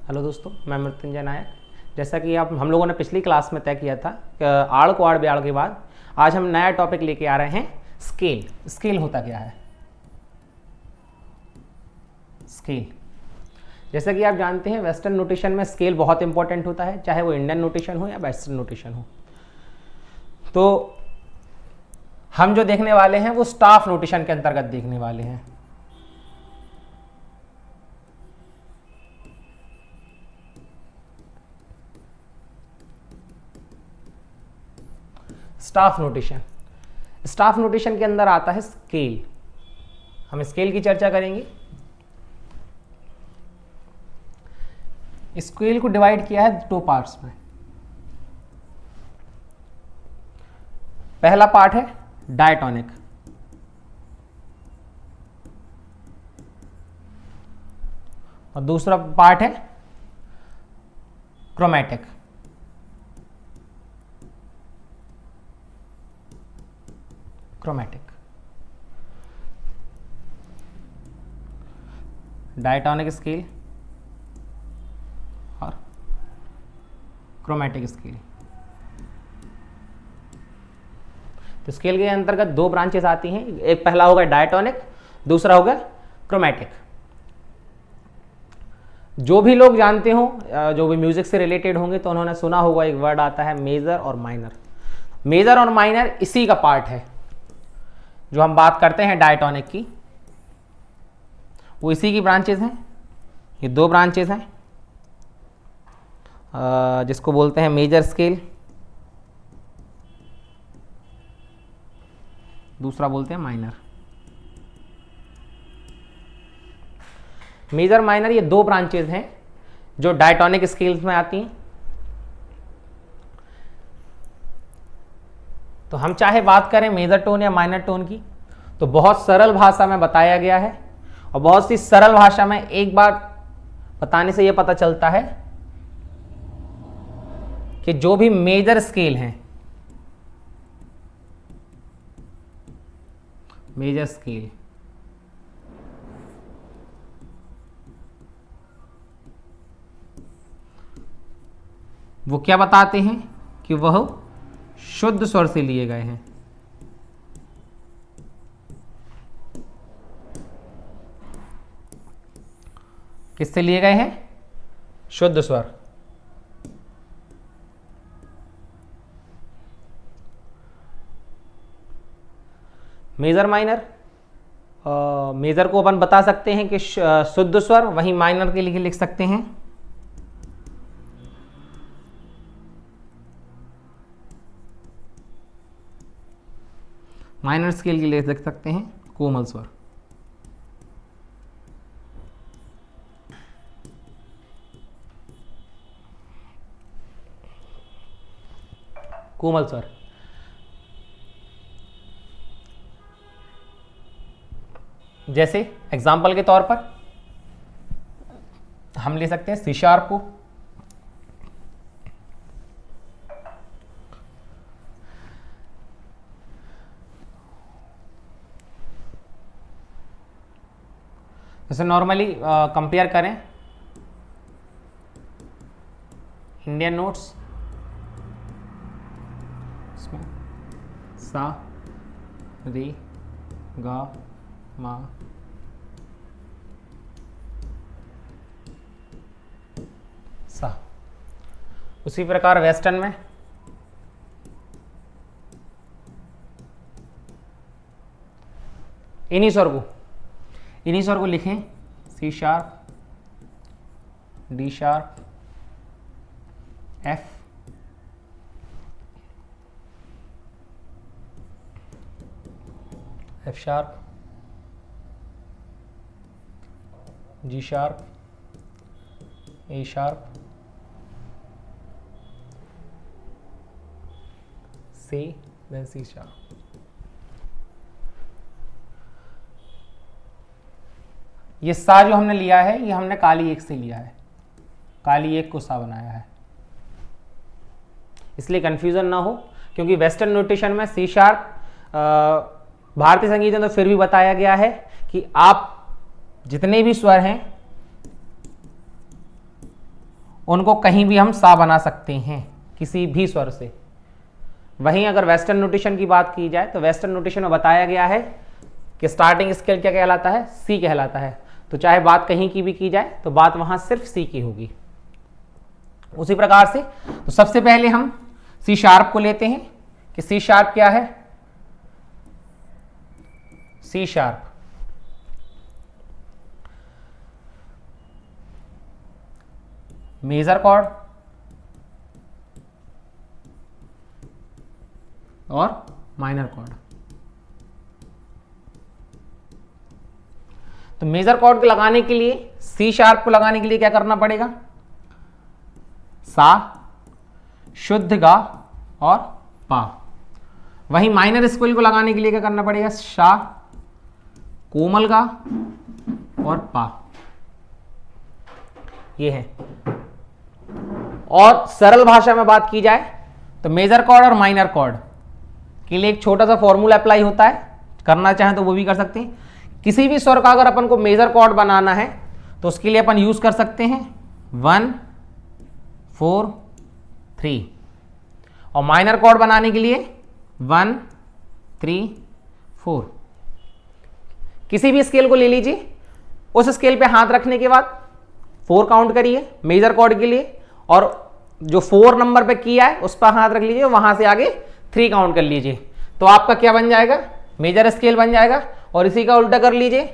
Hello दोस्तों, मैं मृत्युंजय नायक। जैसा कि आप हम लोगों ने पिछली क्लास में तय किया था आड़ को आड़ ब्याड़ के बाद आज हम नया टॉपिक लेके आ रहे हैं स्केल। स्केल होता क्या है? स्केल, जैसा कि आप जानते हैं वेस्टर्न नोटेशन में स्केल बहुत इंपॉर्टेंट होता है, चाहे वो इंडियन नोटेशन हो या वेस्टर्न नोटेशन हो। तो हम जो देखने वाले हैं वो स्टाफ नोटेशन के अंतर्गत देखने वाले हैं। स्टाफ नोटेशन, स्टाफ नोटेशन के अंदर आता है स्केल। हम स्केल की चर्चा करेंगे। स्केल को डिवाइड किया है दो पार्ट्स में। पहला पार्ट है डायटोनिक, और दूसरा पार्ट है क्रोमैटिक। क्रोमैटिक, डायटोनिक स्केल और क्रोमैटिक स्केल। तो स्केल के अंतर्गत दो ब्रांचेस आती हैं, एक पहला होगा डायटोनिक, दूसरा होगा क्रोमैटिक। जो भी लोग जानते हो, जो भी म्यूजिक से रिलेटेड होंगे तो उन्होंने सुना होगा एक वर्ड आता है मेजर और माइनर। मेजर और माइनर इसी का पार्ट है। जो हम बात करते हैं डायटोनिक की, वो इसी की ब्रांचेस हैं। ये दो ब्रांचेस हैं, जिसको बोलते हैं मेजर स्केल, दूसरा बोलते हैं माइनर। मेजर माइनर ये दो ब्रांचेस हैं जो डायटोनिक स्केल्स में आती हैं। तो हम चाहे बात करें मेजर टोन या माइनर टोन की, तो बहुत सरल भाषा में बताया गया है, और बहुत सी सरल भाषा में एक बार बताने से यह पता चलता है कि जो भी मेजर स्केल हैं, मेजर स्केल वो क्या बताते हैं कि वह शुद्ध स्वर से लिए गए हैं। किससे लिए गए हैं? शुद्ध स्वर। मेजर माइनर, मेजर को अपन बता सकते हैं कि शुद्ध स्वर, वहीं माइनर के लिए लिख सकते हैं माइनर स्केल के लिए लिख सकते हैं कोमल स्वर। कोमल स्वर, जैसे एग्जाम्पल के तौर पर हम ले सकते हैं सी शार्प को। जैसे नॉर्मली कंपेयर करें इंडियन नोट्स, इसमें सा, रे, गा, मा, सा। उसी प्रकार वेस्टर्न में इन्हीं स्वर को लिखें C sharp, D sharp, F, F sharp, G sharp, A sharp, C, then C sharp. ये सा जो हमने लिया है, ये हमने काली एक से लिया है, काली एक को सा बनाया है, इसलिए कंफ्यूजन ना हो। क्योंकि वेस्टर्न नोटेशन में सी शार्प, भारतीय संगीत में तो फिर भी बताया गया है कि आप जितने भी स्वर हैं उनको कहीं भी हम सा बना सकते हैं किसी भी स्वर से। वहीं अगर वेस्टर्न नोटेशन की बात की जाए तो वेस्टर्न नोटेशन में बताया गया है कि स्टार्टिंग स्केल क्या कहलाता है, सी कहलाता है। तो चाहे बात कहीं की भी की जाए तो बात वहां सिर्फ सी की होगी। उसी प्रकार से तो सबसे पहले हम सी शार्प को लेते हैं कि सी शार्प क्या है। सी शार्प मेजर कॉर्ड और माइनर कॉर्ड। तो मेजर कॉर्ड को लगाने के लिए, सी शार्प को लगाने के लिए क्या करना पड़ेगा, सा, शुद्ध गा और पा। वहीं माइनर स्केल को लगाने के लिए क्या करना पड़ेगा, शा, कोमल गा और पा। ये है। और सरल भाषा में बात की जाए तो मेजर कॉर्ड और माइनर कॉर्ड के लिए एक छोटा सा फॉर्मूला अप्लाई होता है, करना चाहें तो वो भी कर सकते हैं। किसी भी स्वर का अगर अपन को मेजर कॉर्ड बनाना है तो उसके लिए अपन यूज कर सकते हैं 1 4 3, और माइनर कॉर्ड बनाने के लिए 1 3 4। किसी भी स्केल को ले लीजिए, उस स्केल पे हाथ रखने के बाद 4 काउंट करिए मेजर कॉर्ड के लिए, और जो 4 नंबर पे किया है उस पर हाथ रख लीजिए, वहां से आगे 3 काउंट कर लीजिए। तो आपका क्या बन जाएगा, मेजर स्केल बन जाएगा। और इसी का उल्टा कर लीजिए,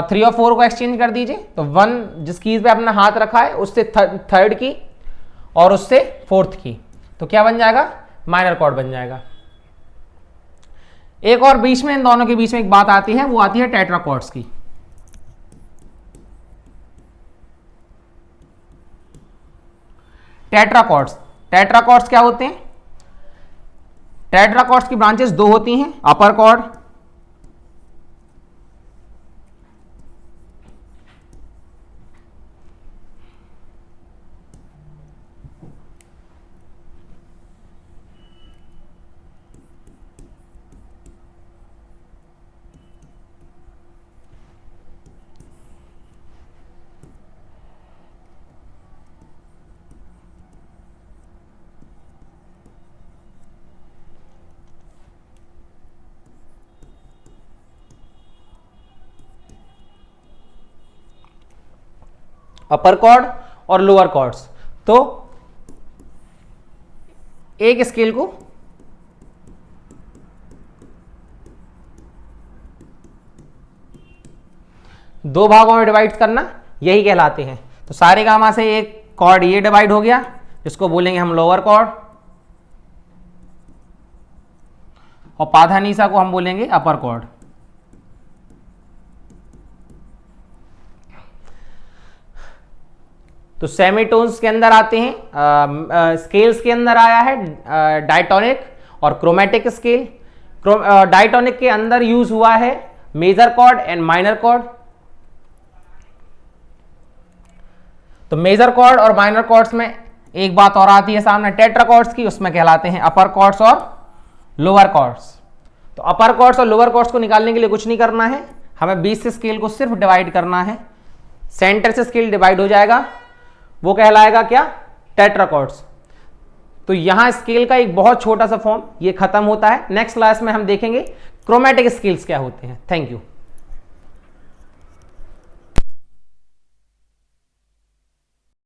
3 और 4 को एक्सचेंज कर दीजिए, तो 1 जिस कीज पे अपना हाथ रखा है उससे थर्ड की और उससे फोर्थ की, तो क्या बन जाएगा, माइनर कॉर्ड बन जाएगा। एक और बीच में इन दोनों के बीच में एक बात आती है, वो आती है टेट्राकॉर्ड्स की। टेट्राकॉर्ड्स क्या होते हैं, टेट्राकॉर्ड्स की ब्रांचेस 2 होती हैं, अपर कॉर्ड अपर कॉर्ड और लोअर कॉर्ड्स। तो एक स्केल को दो भागों में डिवाइड करना, यही कहलाते हैं। तो सारे गामा से एक कॉर्ड ये डिवाइड हो गया, जिसको बोलेंगे हम लोअर कॉर्ड, और पाधानीसा को हम बोलेंगे अपर कॉर्ड। तो सेमीटोन्स के अंदर आते हैं, स्केल्स के अंदर आया है डायटोनिक और क्रोमेटिक स्केल। डायटोनिक के अंदर यूज हुआ है major chord and minor chord. तो मेजर कॉर्ड और माइनर कॉर्ड्स में एक बात और आती है सामने टेट्राकॉर्ड्स की, उसमें कहलाते हैं अपर कॉर्ड्स और लोअर कॉर्ड्स। तो अपर कॉर्ड्स और लोअर कॉर्ड्स को निकालने के लिए कुछ नहीं करना है, हमें बीच से स्केल को सिर्फ डिवाइड करना है, सेंटर से स्केल डिवाइड हो जाएगा, वो कहलाएगा क्या, टेट्राकॉर्ड्स। तो यहां स्केल का एक बहुत छोटा सा फॉर्म ये खत्म होता है। नेक्स्ट क्लास में हम देखेंगे क्रोमेटिक स्केल्स क्या होते हैं। Thank you.